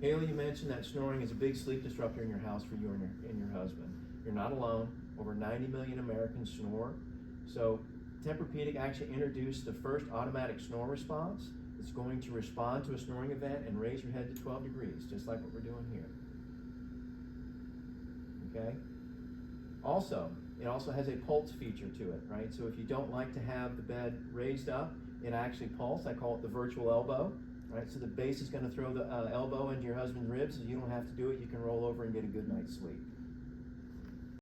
Haley, you mentioned that snoring is a big sleep disruptor in your house for you and your husband. You're not alone. Over 90 million Americans snore. So Tempur-Pedic actually introduced the first automatic snore response. It's going to respond to a snoring event and raise your head to 12 degrees, just like what we're doing here. Okay? Also, it also has a pulse feature to it, right? So if you don't like to have the bed raised up, it actually pulses. I call it the virtual elbow, right? So the base is going to throw the elbow into your husband's ribs, so you don't have to do it. You can roll over and get a good night's sleep.